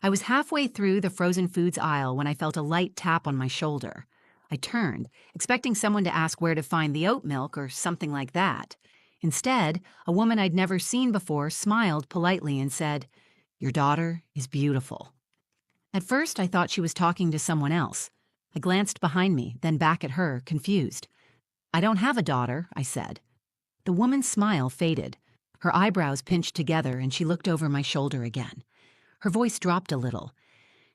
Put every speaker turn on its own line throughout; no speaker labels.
I was halfway through the frozen foods aisle when I felt a light tap on my shoulder. I turned, expecting someone to ask where to find the oat milk or something like that. Instead, a woman I'd never seen before smiled politely and said, "Your daughter is beautiful." At first, I thought she was talking to someone else. I glanced behind me, then back at her, confused. "I don't have a daughter," I said. The woman's smile faded. Her eyebrows pinched together and she looked over my shoulder again. Her voice dropped a little.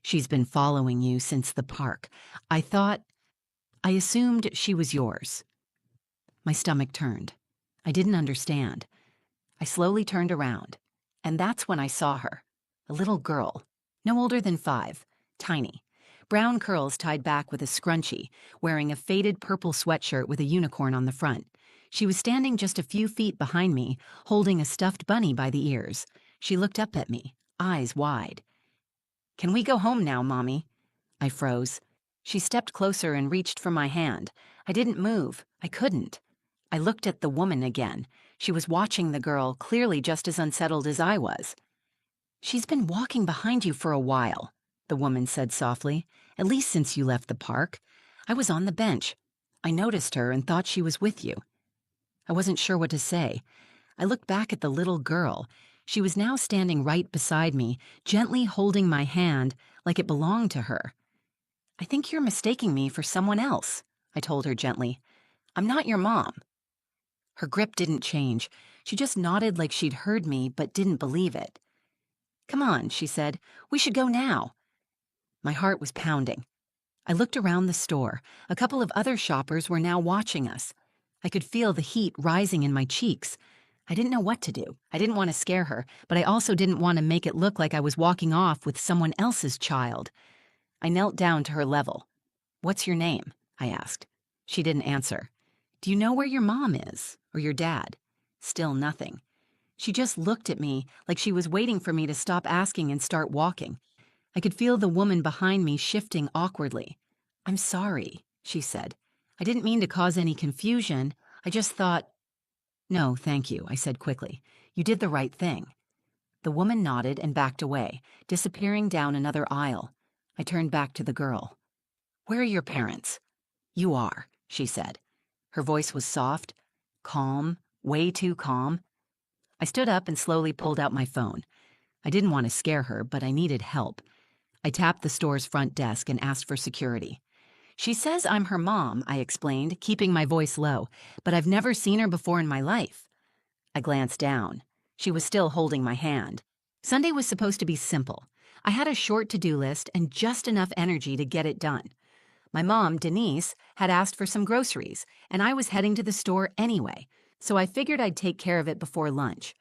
"She's been following you since the park. I assumed she was yours." My stomach turned. I didn't understand. I slowly turned around, and that's when I saw her. A little girl, no older than 5, tiny. Brown curls tied back with a scrunchie, wearing a faded purple sweatshirt with a unicorn on the front. She was standing just a few feet behind me, holding a stuffed bunny by the ears. She looked up at me, eyes wide. "Can we go home now, Mommy?" I froze. She stepped closer and reached for my hand. I didn't move. I couldn't. I looked at the woman again. She was watching the girl, clearly just as unsettled as I was. "She's been walking behind you for a while," the woman said softly, "at least since you left the park. I was on the bench. I noticed her and thought she was with you." I wasn't sure what to say. I looked back at the little girl. She was now standing right beside me, gently holding my hand like it belonged to her. "I think you're mistaking me for someone else," I told her gently. "I'm not your mom." Her grip didn't change. She just nodded like she'd heard me but didn't believe it. "Come on," she said. "We should go now." My heart was pounding. I looked around the store. A couple of other shoppers were now watching us. I could feel the heat rising in my cheeks. I didn't know what to do. I didn't want to scare her, but I also didn't want to make it look like I was walking off with someone else's child. I knelt down to her level. "What's your name?" I asked. She didn't answer. "Do you know where your mom is? Or your dad?" Still nothing. She just looked at me like she was waiting for me to stop asking and start walking. I could feel the woman behind me shifting awkwardly. "I'm sorry," she said. "I didn't mean to cause any confusion. I just thought—" "No, thank you," I said quickly. "You did the right thing." The woman nodded and backed away, disappearing down another aisle. I turned back to the girl. "Where are your parents?" "You are," she said. Her voice was soft, calm, way too calm. I stood up and slowly pulled out my phone. I didn't want to scare her, but I needed help. I tapped the store's front desk and asked for security. "She says I'm her mom," I explained, keeping my voice low, "but I've never seen her before in my life." I glanced down. She was still holding my hand. Sunday was supposed to be simple. I had a short to-do list and just enough energy to get it done. My mom, Denise, had asked for some groceries, and I was heading to the store anyway, so I figured I'd take care of it before lunch.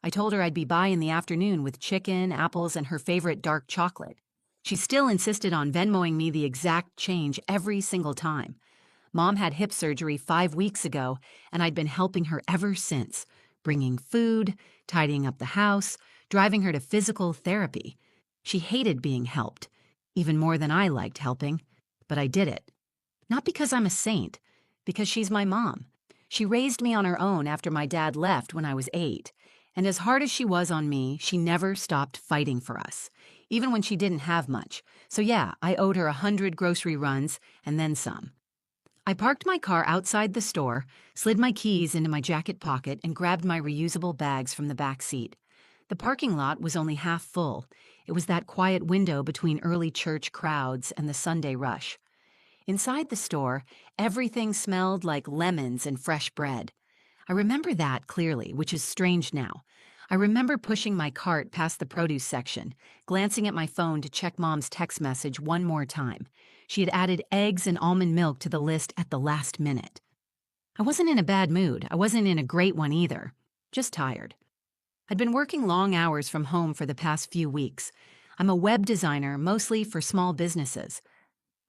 I told her I'd be by in the afternoon with chicken, apples, and her favorite dark chocolate. She still insisted on Venmoing me the exact change every single time. Mom had hip surgery 5 weeks ago, and I'd been helping her ever since, bringing food, tidying up the house, driving her to physical therapy. She hated being helped, even more than I liked helping, but I did it. Not because I'm a saint, because she's my mom. She raised me on her own after my dad left when I was 8, and as hard as she was on me, she never stopped fighting for us, even when she didn't have much. So yeah, I owed her 100 grocery runs and then some. I parked my car outside the store, slid my keys into my jacket pocket, and grabbed my reusable bags from the back seat. The parking lot was only half full. It was that quiet window between early church crowds and the Sunday rush. Inside the store, everything smelled like lemons and fresh bread. I remember that clearly, which is strange now. I remember pushing my cart past the produce section, glancing at my phone to check Mom's text message one more time. She had added eggs and almond milk to the list at the last minute. I wasn't in a bad mood. I wasn't in a great one either. Just tired. I'd been working long hours from home for the past few weeks. I'm a web designer, mostly for small businesses.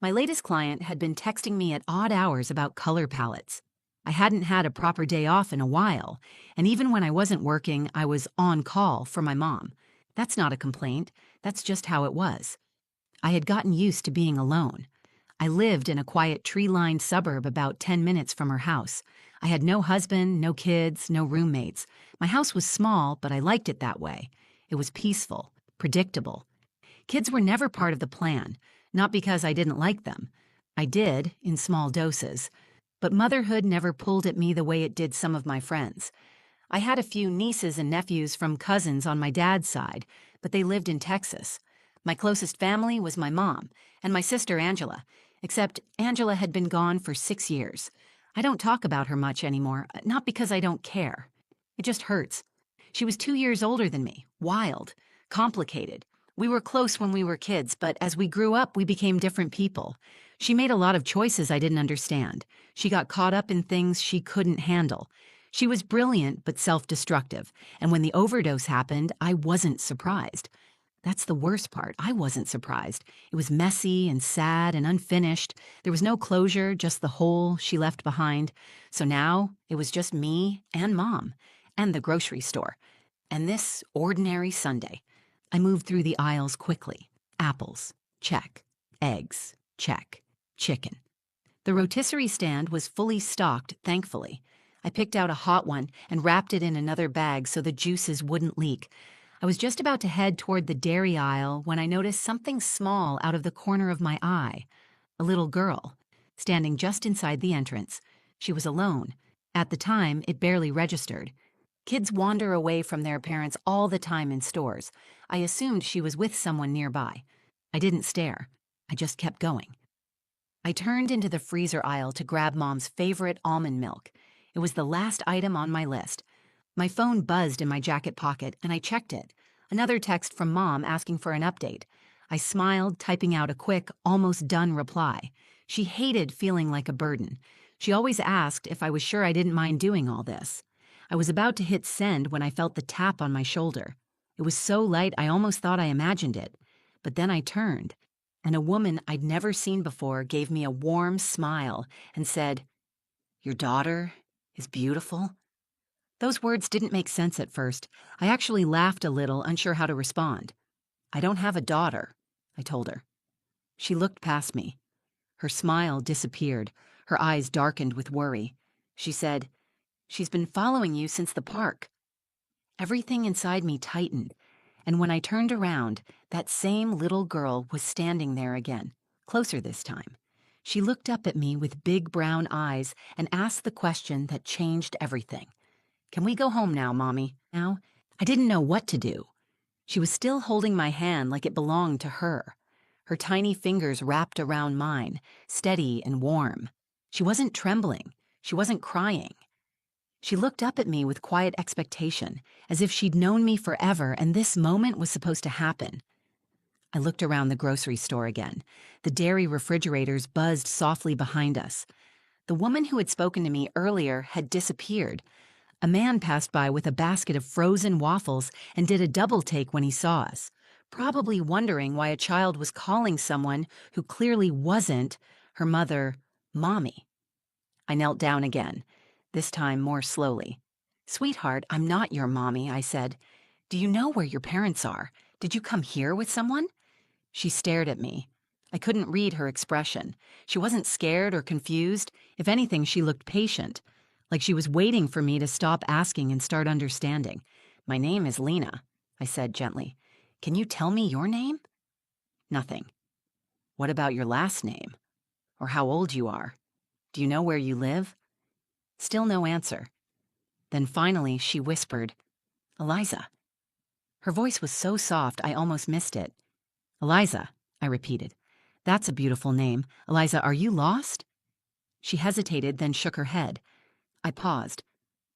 My latest client had been texting me at odd hours about color palettes. I hadn't had a proper day off in a while, and even when I wasn't working, I was on call for my mom. That's not a complaint. That's just how it was. I had gotten used to being alone. I lived in a quiet tree-lined suburb about 10 minutes from her house. I had no husband, no kids, no roommates. My house was small, but I liked it that way. It was peaceful, predictable. Kids were never part of the plan, not because I didn't like them. I did, in small doses. But motherhood never pulled at me the way it did some of my friends. I had a few nieces and nephews from cousins on my dad's side, but they lived in Texas. My closest family was my mom and my sister Angela, except Angela had been gone for 6 years. I don't talk about her much anymore, not because I don't care. It just hurts. She was 2 years older than me, wild, complicated. We were close when we were kids, but as we grew up, we became different people. She made a lot of choices I didn't understand. She got caught up in things she couldn't handle. She was brilliant but self-destructive, and when the overdose happened, I wasn't surprised. That's the worst part. I wasn't surprised. It was messy and sad and unfinished. There was no closure, just the hole she left behind. So now it was just me and Mom and the grocery store. And this ordinary Sunday, I moved through the aisles quickly. Apples, check. Eggs, check. Chicken. The rotisserie stand was fully stocked, thankfully. I picked out a hot one and wrapped it in another bag so the juices wouldn't leak. I was just about to head toward the dairy aisle when I noticed something small out of the corner of my eye. A little girl, standing just inside the entrance. She was alone. At the time, it barely registered. Kids wander away from their parents all the time in stores. I assumed she was with someone nearby. I didn't stare. I just kept going. I turned into the freezer aisle to grab Mom's favorite almond milk. It was the last item on my list. My phone buzzed in my jacket pocket, and I checked it. Another text from Mom asking for an update. I smiled, typing out a quick, almost done reply. She hated feeling like a burden. She always asked if I was sure I didn't mind doing all this. I was about to hit send when I felt the tap on my shoulder. It was so light I almost thought I imagined it. But then I turned, and a woman I'd never seen before gave me a warm smile and said, "Your daughter is beautiful?" Those words didn't make sense at first. I actually laughed a little, unsure how to respond. "I don't have a daughter," I told her. She looked past me. Her smile disappeared. Her eyes darkened with worry. She said, "She's been following you since the park." Everything inside me tightened, and when I turned around, that same little girl was standing there again, closer this time. She looked up at me with big brown eyes and asked the question that changed everything. "Can we go home now, Mommy?" Now, I didn't know what to do. She was still holding my hand like it belonged to her. Her tiny fingers wrapped around mine, steady and warm. She wasn't trembling. She wasn't crying. She looked up at me with quiet expectation, as if she'd known me forever and this moment was supposed to happen. I looked around the grocery store again. The dairy refrigerators buzzed softly behind us. The woman who had spoken to me earlier had disappeared. A man passed by with a basket of frozen waffles and did a double take when he saw us, probably wondering why a child was calling someone who clearly wasn't her mother, Mommy. I knelt down again, this time more slowly. "Sweetheart, I'm not your mommy," I said. "Do you know where your parents are? Did you come here with someone?" She stared at me. I couldn't read her expression. She wasn't scared or confused. If anything, she looked patient, like she was waiting for me to stop asking and start understanding. "My name is Lena," I said gently. "Can you tell me your name?" Nothing. "What about your last name? Or how old you are? Do you know where you live?" Still no answer. Then finally she whispered, "Eliza." Her voice was so soft I almost missed it. "Eliza," I repeated. "That's a beautiful name. Eliza, are you lost?" She hesitated, then shook her head. I paused.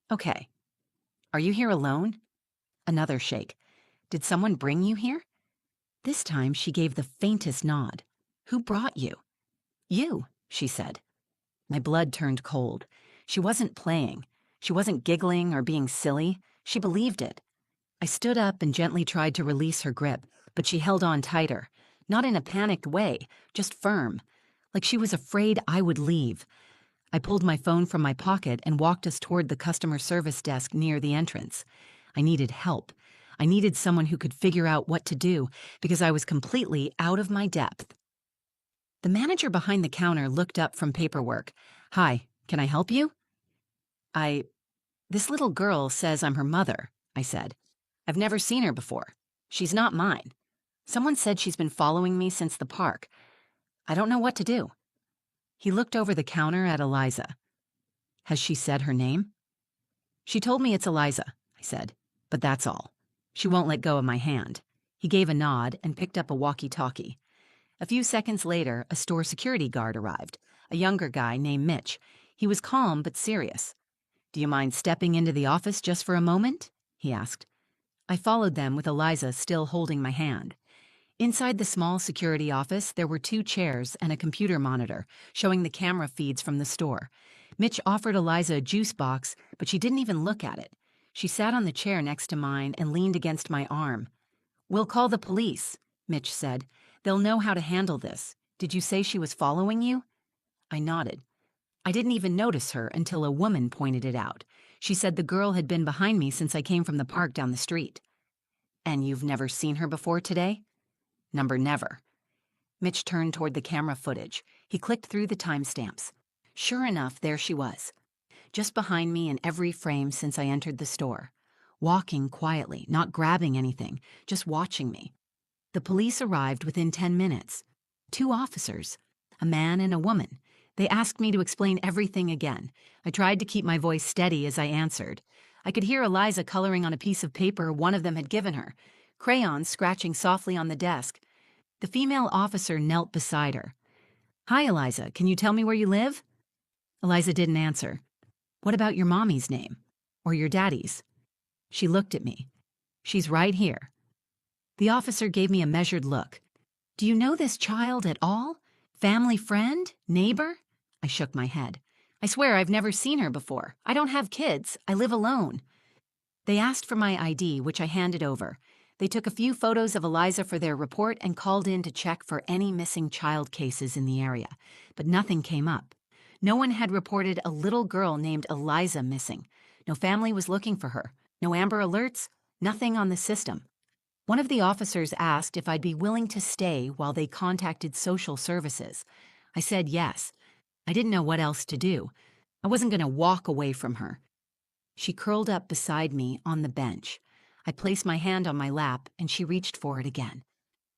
"Okay. Are you here alone?" Another shake. "Did someone bring you here?" This time she gave the faintest nod. "Who brought you?" "You," she said. My blood turned cold. She wasn't playing. She wasn't giggling or being silly. She believed it. I stood up and gently tried to release her grip, but she held on tighter. Not in a panicked way, just firm. Like she was afraid I would leave. I pulled my phone from my pocket and walked us toward the customer service desk near the entrance. I needed help. I needed someone who could figure out what to do, because I was completely out of my depth. The manager behind the counter looked up from paperwork. "Hi, can I help you?" This little girl says I'm her mother," I said. "I've never seen her before. She's not mine." Someone said she's been following me since the park. I don't know what to do." He looked over the counter at Eliza. "Has she said her name?" "She told me it's Eliza," I said, "but that's all. She won't let go of my hand." He gave a nod and picked up a walkie-talkie. A few seconds later, a store security guard arrived, a younger guy named Mitch. He was calm but serious. "Do you mind stepping into the office just for a moment?" he asked. I followed them with Eliza still holding my hand. Inside the small security office, there were 2 chairs and a computer monitor showing the camera feeds from the store. Mitch offered Eliza a juice box, but she didn't even look at it. She sat on the chair next to mine and leaned against my arm. "We'll call the police," Mitch said. "They'll know how to handle this. Did you say she was following you?" I nodded. I didn't even notice her until a woman pointed it out. She said the girl had been behind me since I came from the park down the street. "And you've never seen her before today?" Never." Mitch turned toward the camera footage. He clicked through the timestamps. Sure enough, there she was, just behind me in every frame since I entered the store, walking quietly, not grabbing anything, just watching me. The police arrived within 10 minutes. 2 officers, a man and a woman. They asked me to explain everything again. I tried to keep my voice steady as I answered. I could hear Eliza coloring on a piece of paper one of them had given her, crayons scratching softly on the desk. The female officer knelt beside her. "Hi, Eliza, can you tell me where you live?" Eliza didn't answer. "What about your mommy's name? Or your daddy's?" She looked at me. "She's right here." The officer gave me a measured look. "Do you know this child at all? Family friend? Neighbor?" I shook my head. "I swear I've never seen her before. I don't have kids. I live alone." They asked for my ID, which I handed over. They took a few photos of Eliza for their report and called in to check for any missing child cases in the area, but nothing came up. No one had reported a little girl named Eliza missing. No family was looking for her. No Amber Alerts, nothing on the system. One of the officers asked if I'd be willing to stay while they contacted social services. I said yes. I didn't know what else to do. I wasn't going to walk away from her. She curled up beside me on the bench. I placed my hand on my lap, and she reached for it again.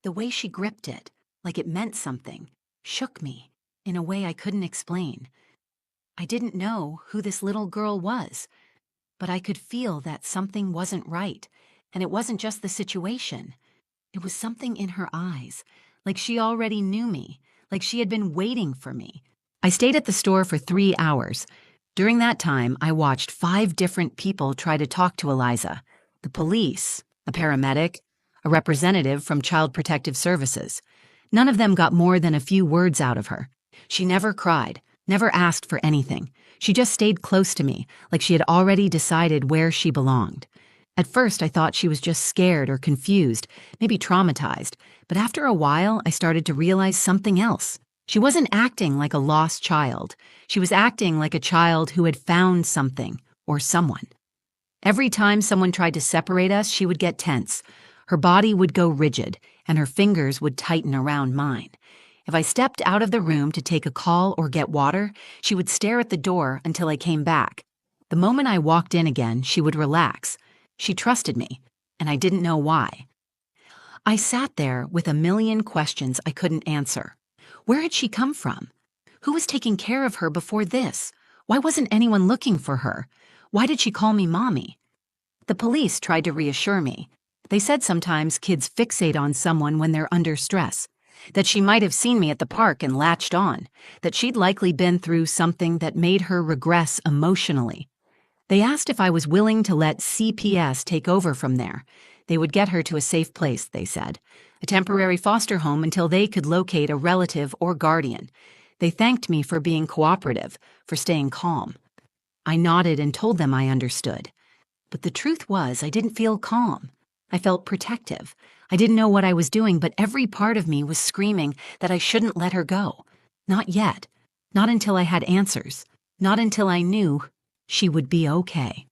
The way she gripped it, like it meant something, shook me in a way I couldn't explain. I didn't know who this little girl was, but I could feel that something wasn't right, and it wasn't just the situation. It was something in her eyes, like she already knew me, like she had been waiting for me. I stayed at the store for 3 hours. During that time, I watched 5 different people try to talk to Eliza. The police, a paramedic, a representative from Child Protective Services. None of them got more than a few words out of her. She never cried, never asked for anything. She just stayed close to me, like she had already decided where she belonged. At first, I thought she was just scared or confused, maybe traumatized, but after a while, I started to realize something else. She wasn't acting like a lost child. She was acting like a child who had found something or someone. Every time someone tried to separate us, she would get tense. Her body would go rigid, and her fingers would tighten around mine. If I stepped out of the room to take a call or get water, she would stare at the door until I came back. The moment I walked in again, she would relax. She trusted me, and I didn't know why. I sat there with a million questions I couldn't answer. Where had she come from? Who was taking care of her before this? Why wasn't anyone looking for her? Why did she call me mommy? The police tried to reassure me. They said sometimes kids fixate on someone when they're under stress, that she might have seen me at the park and latched on, that she'd likely been through something that made her regress emotionally. They asked if I was willing to let CPS take over from there. They would get her to a safe place, they said, a temporary foster home until they could locate a relative or guardian. They thanked me for being cooperative, for staying calm. I nodded and told them I understood. But the truth was, I didn't feel calm. I felt protective. I didn't know what I was doing, but every part of me was screaming that I shouldn't let her go. Not yet. Not until I had answers. Not until I knew she would be okay.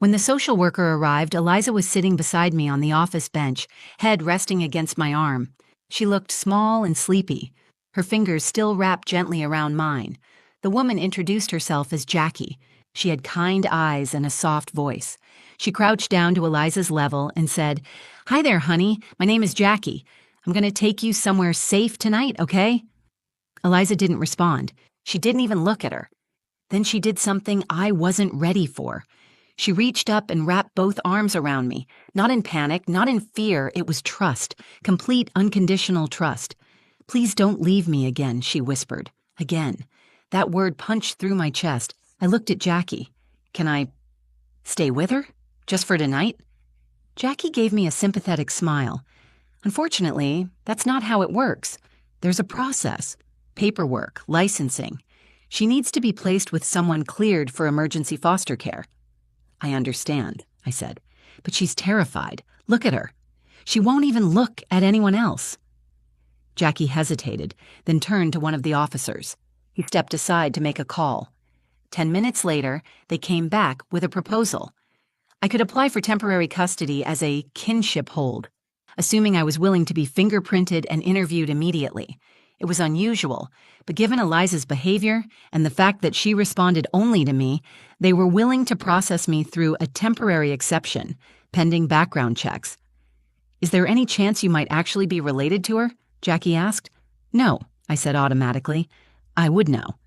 When the social worker arrived, Eliza was sitting beside me on the office bench, head resting against my arm. She looked small and sleepy, her fingers still wrapped gently around mine. The woman introduced herself as Jackie. She had kind eyes and a soft voice. She crouched down to Eliza's level and said, Hi there, honey. My name is Jackie. I'm going to take you somewhere safe tonight, okay? Eliza didn't respond. She didn't even look at her. Then she did something I wasn't ready for. She reached up and wrapped both arms around me. Not in panic, not in fear, it was trust. Complete, unconditional trust. Please don't leave me again, she whispered. Again. That word punched through my chest. I looked at Jackie. Can I stay with her? Just for tonight? Jackie gave me a sympathetic smile. Unfortunately, that's not how it works. There's a process. Paperwork, licensing. She needs to be placed with someone cleared for emergency foster care. I understand, I said, but she's terrified. Look at her. She won't even look at anyone else. Jackie hesitated, then turned to one of the officers. He stepped aside to make a call. 10 minutes later, they came back with a proposal. I could apply for temporary custody as a kinship hold, assuming I was willing to be fingerprinted and interviewed immediately. It was unusual, but given Eliza's behavior and the fact that she responded only to me, they were willing to process me through a temporary exception, pending background checks. Is there any chance you might actually be related to her? Jackie asked. No, I said automatically. I would know.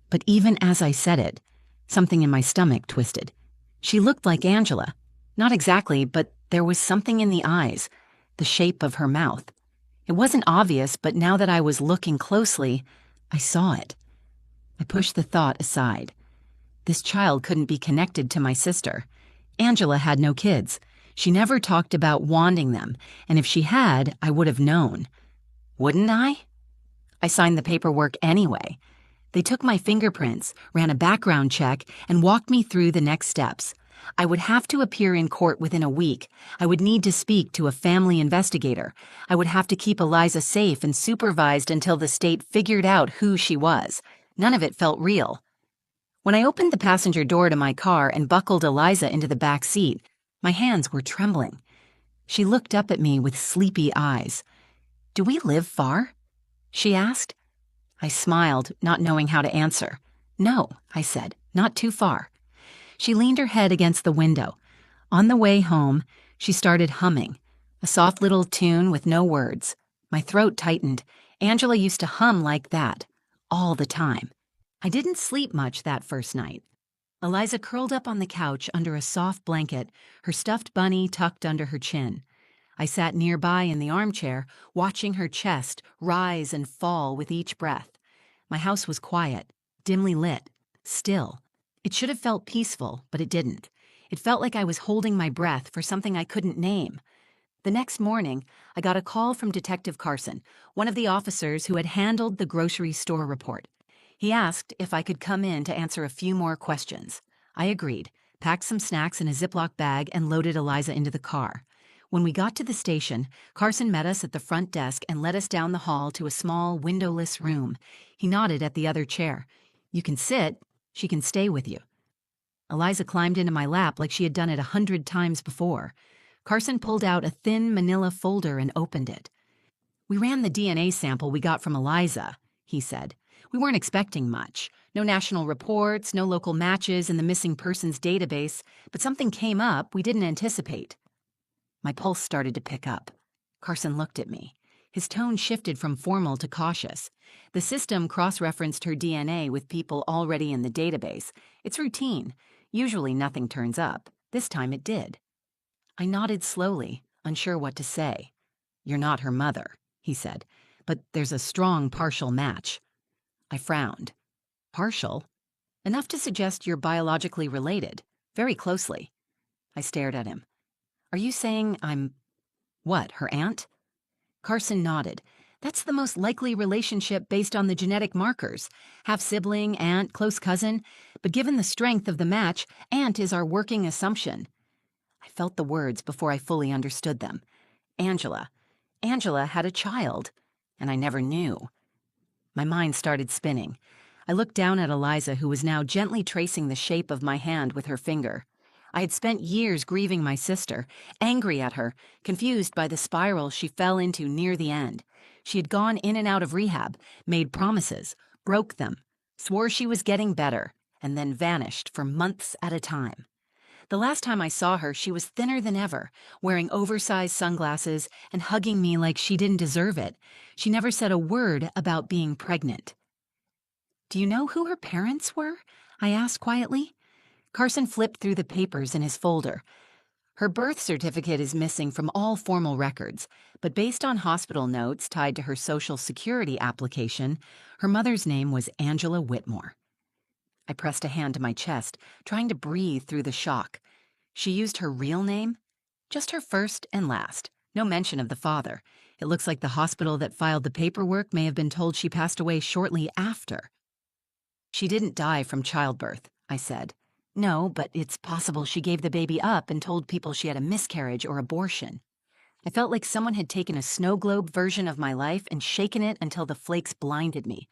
But even as I said it, something in my stomach twisted. She looked like Angela. Not exactly, but there was something in the eyes, the shape of her mouth. It wasn't obvious, but now that I was looking closely, I saw it. I pushed the thought aside. This child couldn't be connected to my sister. Angela had no kids. She never talked about wanting them, and if she had, I would have known. Wouldn't I? I signed the paperwork anyway. They took my fingerprints, ran a background check, and walked me through the next steps. I would have to appear in court within a week. I would need to speak to a family investigator. I would have to keep Eliza safe and supervised until the state figured out who she was. None of it felt real. When I opened the passenger door to my car and buckled Eliza into the back seat, my hands were trembling. She looked up at me with sleepy eyes. "Do we live far?" she asked. I smiled, not knowing how to answer. "No," I said, "not too far." She leaned her head against the window. On the way home, she started humming, a soft little tune with no words. My throat tightened. Angela used to hum like that, all the time. I didn't sleep much that first night. Eliza curled up on the couch under a soft blanket, her stuffed bunny tucked under her chin. I sat nearby in the armchair, watching her chest rise and fall with each breath. My house was quiet, dimly lit, still. It should have felt peaceful, but it didn't. It felt like I was holding my breath for something I couldn't name. The next morning, I got a call from Detective Carson, one of the officers who had handled the grocery store report. He asked if I could come in to answer a few more questions. I agreed, packed some snacks in a Ziploc bag, and loaded Eliza into the car. When we got to the station, Carson met us at the front desk and led us down the hall to a small, windowless room. He nodded at the other chair. "You can sit. She can stay with you." Eliza climbed into my lap like she had done it 100 times before. Carson pulled out a thin manila folder and opened it. "We ran the DNA sample we got from Eliza," he said. "We weren't expecting much. No national reports, no local matches in the missing persons database, but something came up we didn't anticipate." My pulse started to pick up. Carson looked at me. His tone shifted from formal to cautious. The system cross-referenced her DNA with people already in the database. It's routine. Usually nothing turns up. This time it did. I nodded slowly, unsure what to say. "You're not her mother," he said, "but there's a strong partial match." I frowned. "Partial? Enough to suggest you're biologically related, very closely." I stared at him. "Are you saying I'm, what, her aunt?" Carson nodded. "That's the most likely relationship based on the genetic markers. Half-sibling, aunt, close cousin. But given the strength of the match, aunt is our working assumption." I felt the words before I fully understood them. Angela. Angela had a child, and I never knew. My mind started spinning. I looked down at Eliza, who was now gently tracing the shape of my hand with her finger. I had spent years grieving my sister, angry at her, confused by the spiral she fell into near the end. She had gone in and out of rehab, made promises, broke them, swore she was getting better, and then vanished for months at a time. The last time I saw her, she was thinner than ever, wearing oversized sunglasses and hugging me like she didn't deserve it. She never said a word about being pregnant. "Do you know who her parents were?" I asked quietly. Carson flipped through the papers in his folder. Her birth certificate is missing from all formal records, but based on hospital notes tied to her Social Security application, her mother's name was Angela Whitmore. I pressed a hand to my chest, trying to breathe through the shock. She used her real name? Just her first and last. No mention of the father. It looks like the hospital that filed the paperwork may have been told she passed away shortly after. "She didn't die from childbirth," I said. "No, but it's possible she gave the baby up and told people she had a miscarriage or abortion." I felt like someone had taken a snow globe version of my life and shaken it until the flakes blinded me.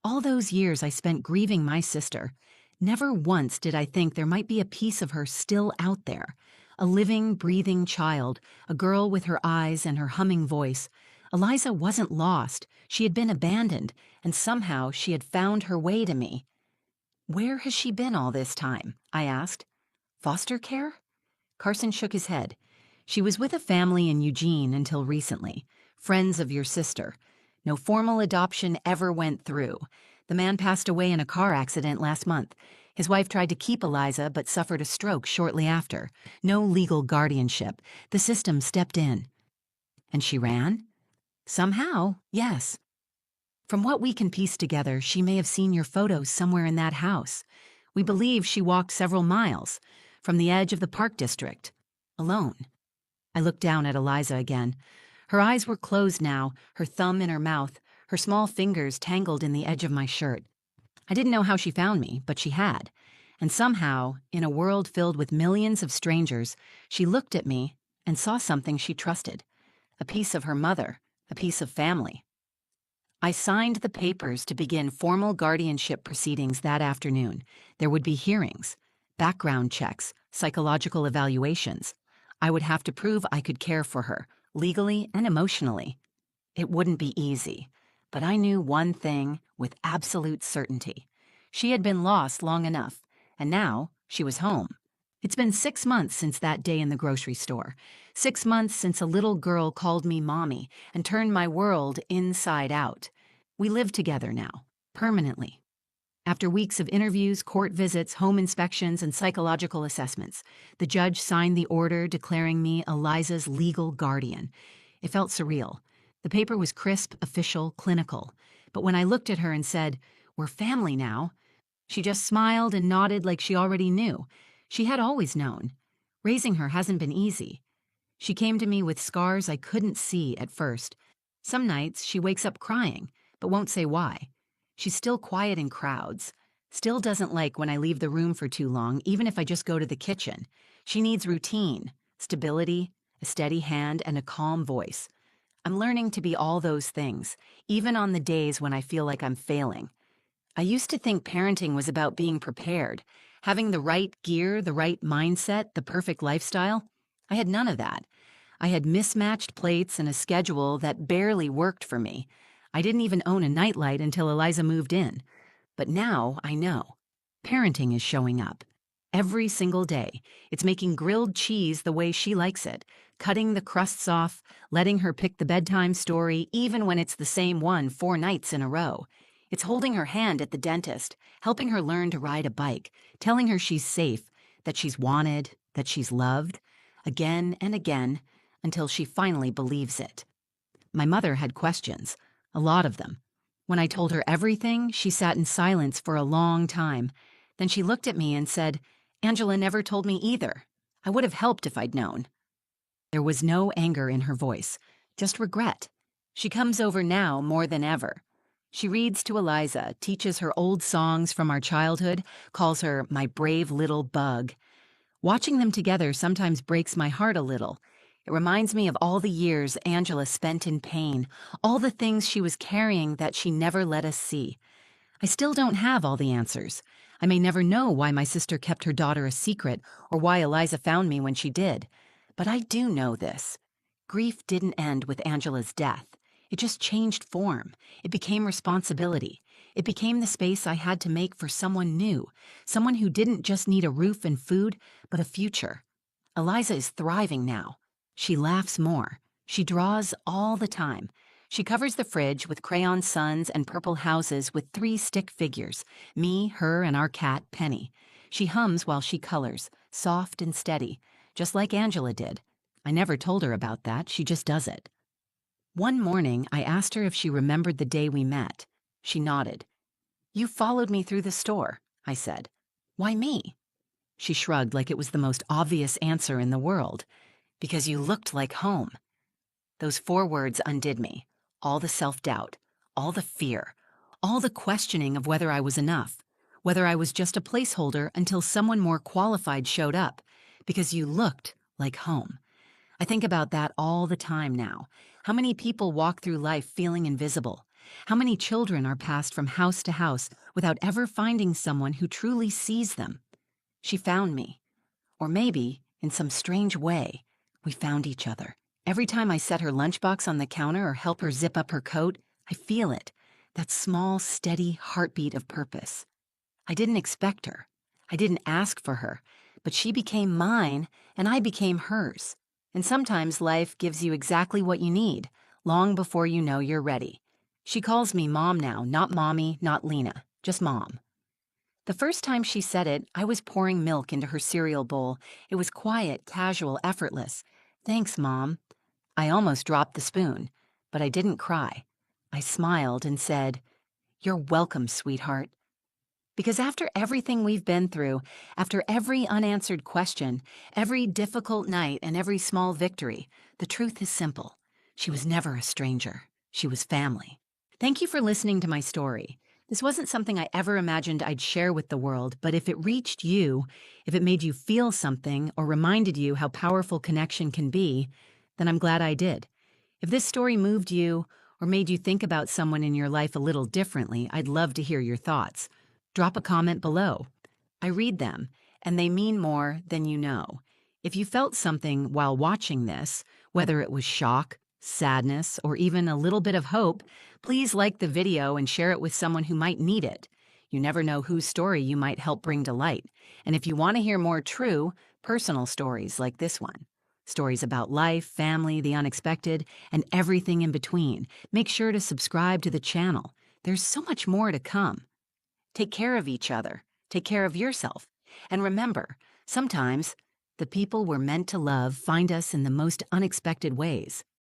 All those years I spent grieving my sister, never once did I think there might be a piece of her still out there. A living, breathing child, a girl with her eyes and her humming voice. Eliza wasn't lost. She had been abandoned, and somehow she had found her way to me. "Where has she been all this time?" I asked. "Foster care?" Carson shook his head. "She was with a family in Eugene until recently. Friends of your sister. No formal adoption ever went through. The man passed away in a car accident last month. His wife tried to keep Eliza but suffered a stroke shortly after. No legal guardianship. The system stepped in." "And she ran?" "Somehow, yes. From what we can piece together, she may have seen your photos somewhere in that house. We believe she walked several miles, from the edge of the Park District, alone." I looked down at Eliza again. Her eyes were closed now, her thumb in her mouth, her small fingers tangled in the edge of my shirt. I didn't know how she found me, but she had. And somehow, in a world filled with millions of strangers, she looked at me and saw something she trusted. A piece of her mother, a piece of family. I signed the papers to begin formal guardianship proceedings that afternoon. There would be hearings, background checks, psychological evaluations. I would have to prove I could care for her, legally and emotionally. It wouldn't be easy, but I knew one thing with absolute certainty. She had been lost long enough, and now she was home. It's been 6 months since that day in the grocery store. 6 months since a little girl called me mommy and turned my world inside out. We live together now, permanently. After weeks of interviews, court visits, home inspections, and psychological assessments, the judge signed the order declaring me Eliza's legal guardian. It felt surreal. The paper was crisp, official, clinical. But when I looked at her and said, "We're family now," she just smiled and nodded like she already knew. She had always known. Raising her hasn't been easy. She came to me with scars I couldn't see at first. Some nights she wakes up crying, but won't say why. She's still quiet in crowds. Still doesn't like when I leave the room for too long, even if I just go to the kitchen. She needs routine, stability, a steady hand, and a calm voice. I'm learning to be all those things, even on the days when I feel like I'm failing. I used to think parenting was about being prepared, having the right gear, the right mindset, the perfect lifestyle. I had none of that. I had mismatched plates and a schedule that barely worked for me. I didn't even own a nightlight until Eliza moved in. But now I know. Parenting is showing up. Every single day, it's making grilled cheese the way she likes it, cutting the crusts off, letting her pick the bedtime story, even when it's the same one 4 nights in a row. It's holding her hand at the dentist, helping her learn to ride a bike, telling her she's safe, that she's wanted, that she's loved, again and again, until she finally believes it. My mother had questions, a lot of them. When I told her everything, she sat in silence for a long time. Then she looked at me and said, "Angela never told me either. I would have helped if I'd known." There was no anger in her voice, just regret. She comes over now more than ever. She reads to Eliza, teaches her old songs from our childhood, calls her my brave little bug. Watching them together sometimes breaks my heart a little. It reminds me of all the years Angela spent in pain, all the things she was carrying that she never let us see. I still don't have all the answers. I may never know why my sister kept her daughter a secret or why Eliza found me when she did. But I do know this. Grief didn't end with Angela's death. It just changed form. It became responsibility. It became the space I had to make for someone new, someone who didn't just need a roof and food, but a future. Eliza is thriving now. She laughs more. She draws all the time. She covers the fridge with crayon suns and purple houses with 3 stick figures, me, her, and our cat, Penny. She hums while she colors, soft and steady, just like Angela did. I never told her about that, she just does it. One morning, I asked her if she remembered the day we met. She nodded. "You followed me through the store," I said. "Why me?" She shrugged like it was the most obvious answer in the world. "Because you looked like home." Those 4 words undid me. All the self-doubt, all the fear, all the questioning of whether I was enough, whether I was just a placeholder until someone more qualified showed up. Because you looked like home. I think about that all the time now. How many people walk through life feeling invisible? How many children are passed from house to house without ever finding someone who truly sees them? She found me. Or maybe, in some strange way, we found each other. Every time I set her lunchbox on the counter or help her zip up her coat, I feel it, that small, steady heartbeat of purpose. I didn't expect her. I didn't ask for her, but she became mine and I became hers. And sometimes life gives you exactly what you need, long before you know you're ready. She calls me Mom now, not Mommy, not Lena, just Mom. The first time she said it, I was pouring milk into her cereal bowl. It was quiet, casual, effortless. "Thanks, Mom." I almost dropped the spoon, but I didn't cry. I smiled and said, "You're welcome, sweetheart." Because after everything we've been through, after every unanswered question, every difficult night, and every small victory, the truth is simple. She was never a stranger. She was family. Thank you for listening to my story. This wasn't something I ever imagined I'd share with the world, but if it reached you, if it made you feel something or reminded you how powerful connection can be, then I'm glad I did. If this story moved you or made you think about someone in your life a little differently, I'd love to hear your thoughts. Drop a comment below. I read them, and they mean more than you know. If you felt something while watching this, whether it was shock, sadness, or even a little bit of hope, please like the video and share it with someone who might need it. You never know whose story you might help bring to light. And if you want to hear more true, personal stories like this one, stories about life, family, the unexpected, and everything in between, make sure to subscribe to the channel. There's so much more to come. Take care of each other. Take care of yourself. And remember, sometimes the people we're meant to love find us in the most unexpected ways.